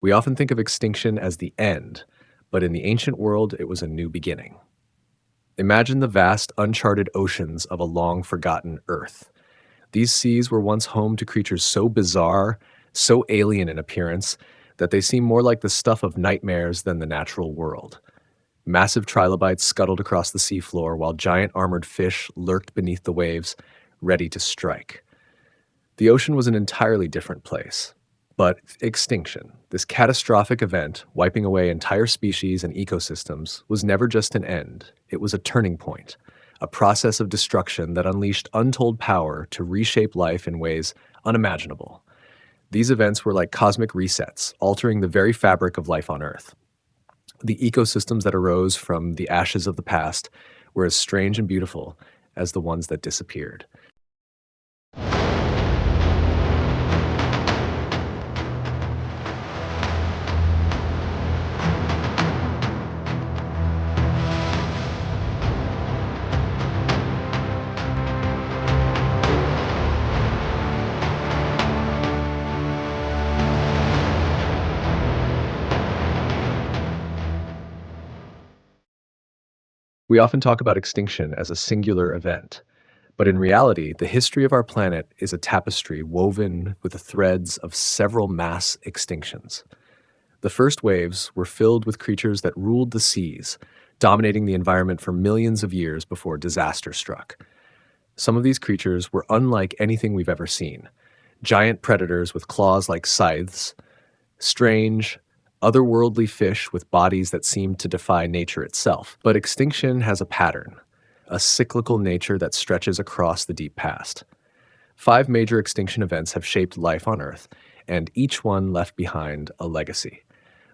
We often think of extinction as the end, but in the ancient world, it was a new beginning. Imagine the vast, uncharted oceans of a long forgotten Earth. These seas were once home to creatures so bizarre, so alien in appearance, that they seem more like the stuff of nightmares than the natural world. Massive trilobites scuttled across the seafloor while giant armored fish lurked beneath the waves, ready to strike. The ocean was an entirely different place. But extinction, this catastrophic event wiping away entire species and ecosystems, was never just an end. It was a turning point, a process of destruction that unleashed untold power to reshape life in ways unimaginable. These events were like cosmic resets, altering the very fabric of life on Earth. The ecosystems that arose from the ashes of the past were as strange and beautiful as the ones that disappeared. We often talk about extinction as a singular event, but in reality, the history of our planet is a tapestry woven with the threads of several mass extinctions. The first waves were filled with creatures that ruled the seas, dominating the environment for millions of years before disaster struck. Some of these creatures were unlike anything we've ever seen. Giant predators with claws like scythes, strange, otherworldly fish with bodies that seemed to defy nature itself. But extinction has a pattern, a cyclical nature that stretches across the deep past. 5 major extinction events have shaped life on Earth, and each one left behind a legacy.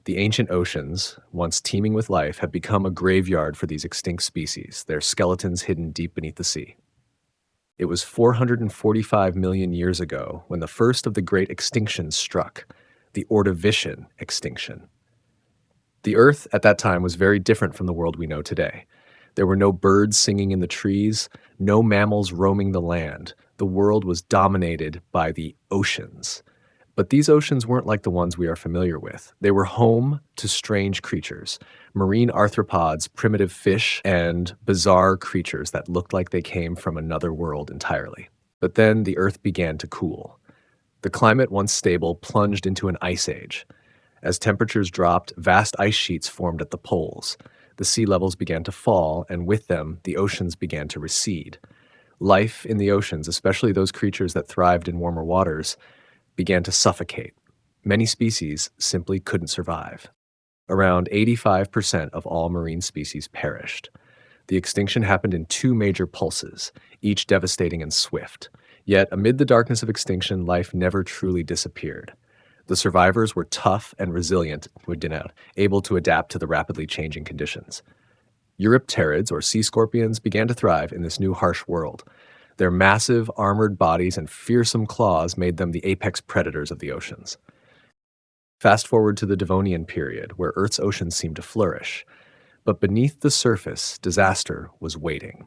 The ancient oceans, once teeming with life, have become a graveyard for these extinct species, their skeletons hidden deep beneath the sea. It was 445 million years ago when the first of the great extinctions struck, the Ordovician extinction. The Earth at that time was very different from the world we know today. There were no birds singing in the trees, no mammals roaming the land. The world was dominated by the oceans. But these oceans weren't like the ones we are familiar with. They were home to strange creatures, marine arthropods, primitive fish, and bizarre creatures that looked like they came from another world entirely. But then the Earth began to cool. The climate, once stable, plunged into an ice age. As temperatures dropped, vast ice sheets formed at the poles. The sea levels began to fall, and with them, the oceans began to recede. Life in the oceans, especially those creatures that thrived in warmer waters, began to suffocate. Many species simply couldn't survive. Around 85% of all marine species perished. The extinction happened in 2 major pulses, each devastating and swift. Yet, amid the darkness of extinction, life never truly disappeared. The survivors were tough and resilient, able to adapt to the rapidly changing conditions. Eurypterids, or sea scorpions, began to thrive in this new harsh world. Their massive, armored bodies and fearsome claws made them the apex predators of the oceans. Fast forward to the Devonian period, where Earth's oceans seemed to flourish. But beneath the surface, disaster was waiting.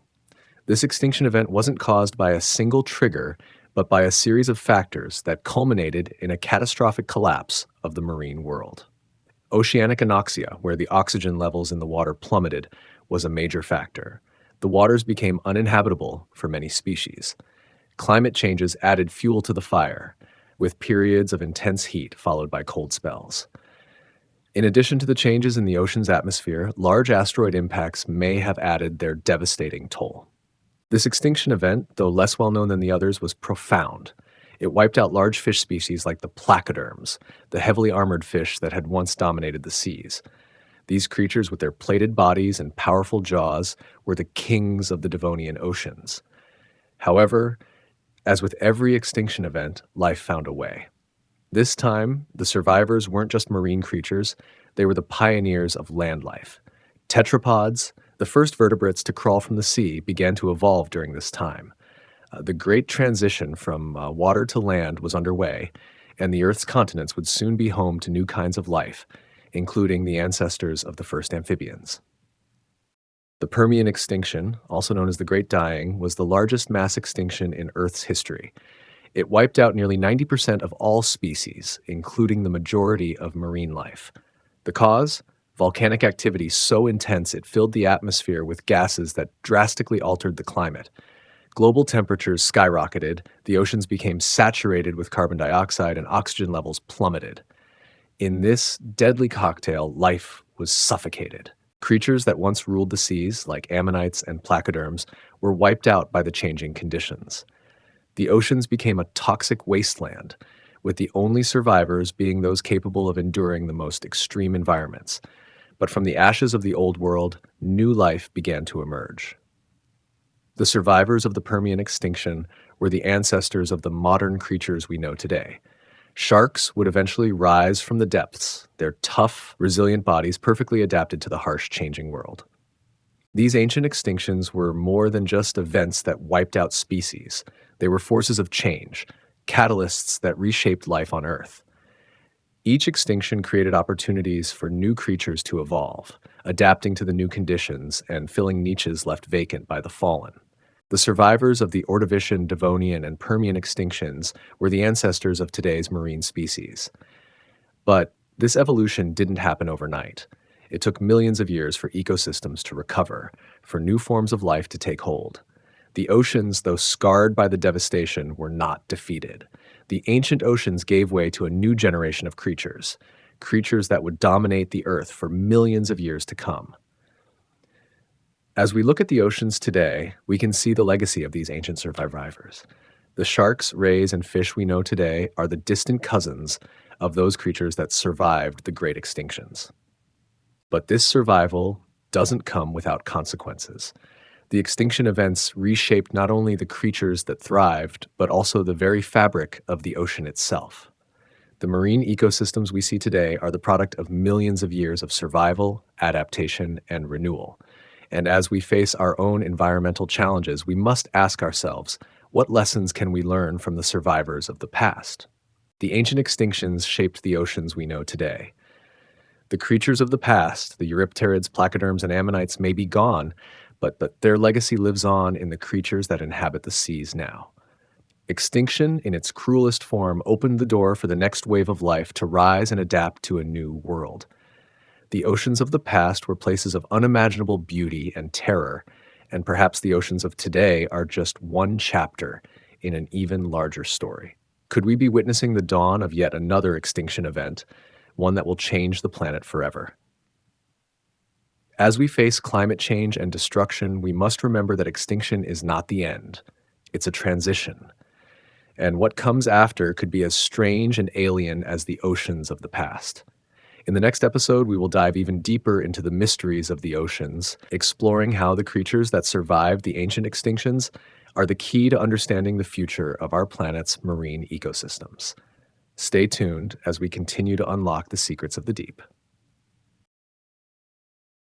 This extinction event wasn't caused by a single trigger, but by a series of factors that culminated in a catastrophic collapse of the marine world. Oceanic anoxia, where the oxygen levels in the water plummeted, was a major factor. The waters became uninhabitable for many species. Climate changes added fuel to the fire, with periods of intense heat followed by cold spells. In addition to the changes in the ocean's atmosphere, large asteroid impacts may have added their devastating toll. This extinction event, though less well known than the others, was profound. It wiped out large fish species like the placoderms, the heavily armored fish that had once dominated the seas. These creatures, with their plated bodies and powerful jaws, were the kings of the Devonian oceans. However, as with every extinction event, life found a way. This time, the survivors weren't just marine creatures, they were the pioneers of land life. Tetrapods, the first vertebrates to crawl from the sea, began to evolve during this time. The great transition from water to land was underway, and the Earth's continents would soon be home to new kinds of life, including the ancestors of the first amphibians. The Permian extinction, also known as the Great Dying, was the largest mass extinction in Earth's history. It wiped out nearly 90% of all species, including the majority of marine life. The cause? Volcanic activity so intense it filled the atmosphere with gases that drastically altered the climate. Global temperatures skyrocketed, the oceans became saturated with carbon dioxide, and oxygen levels plummeted. In this deadly cocktail, life was suffocated. Creatures that once ruled the seas, like ammonites and placoderms, were wiped out by the changing conditions. The oceans became a toxic wasteland, with the only survivors being those capable of enduring the most extreme environments. But from the ashes of the old world, new life began to emerge. The survivors of the Permian extinction were the ancestors of the modern creatures we know today. Sharks would eventually rise from the depths, their tough, resilient bodies perfectly adapted to the harsh, changing world. These ancient extinctions were more than just events that wiped out species. They were forces of change, catalysts that reshaped life on Earth. Each extinction created opportunities for new creatures to evolve, adapting to the new conditions and filling niches left vacant by the fallen. The survivors of the Ordovician, Devonian, and Permian extinctions were the ancestors of today's marine species. But this evolution didn't happen overnight. It took millions of years for ecosystems to recover, for new forms of life to take hold. The oceans, though scarred by the devastation, were not defeated. The ancient oceans gave way to a new generation of creatures, creatures that would dominate the Earth for millions of years to come. As we look at the oceans today, we can see the legacy of these ancient survivors. The sharks, rays, and fish we know today are the distant cousins of those creatures that survived the great extinctions. But this survival doesn't come without consequences. The extinction events reshaped not only the creatures that thrived, but also the very fabric of the ocean itself. The marine ecosystems we see today are the product of millions of years of survival, adaptation, and renewal. And as we face our own environmental challenges, we must ask ourselves, what lessons can we learn from the survivors of the past? The ancient extinctions shaped the oceans we know today. The creatures of the past, the eurypterids, placoderms, and ammonites may be gone, but their legacy lives on in the creatures that inhabit the seas now. Extinction, in its cruelest form, opened the door for the next wave of life to rise and adapt to a new world. The oceans of the past were places of unimaginable beauty and terror, and perhaps the oceans of today are just one chapter in an even larger story. Could we be witnessing the dawn of yet another extinction event, one that will change the planet forever? As we face climate change and destruction, we must remember that extinction is not the end. It's a transition. And what comes after could be as strange and alien as the oceans of the past. In the next episode, we will dive even deeper into the mysteries of the oceans, exploring how the creatures that survived the ancient extinctions are the key to understanding the future of our planet's marine ecosystems. Stay tuned as we continue to unlock the secrets of the deep.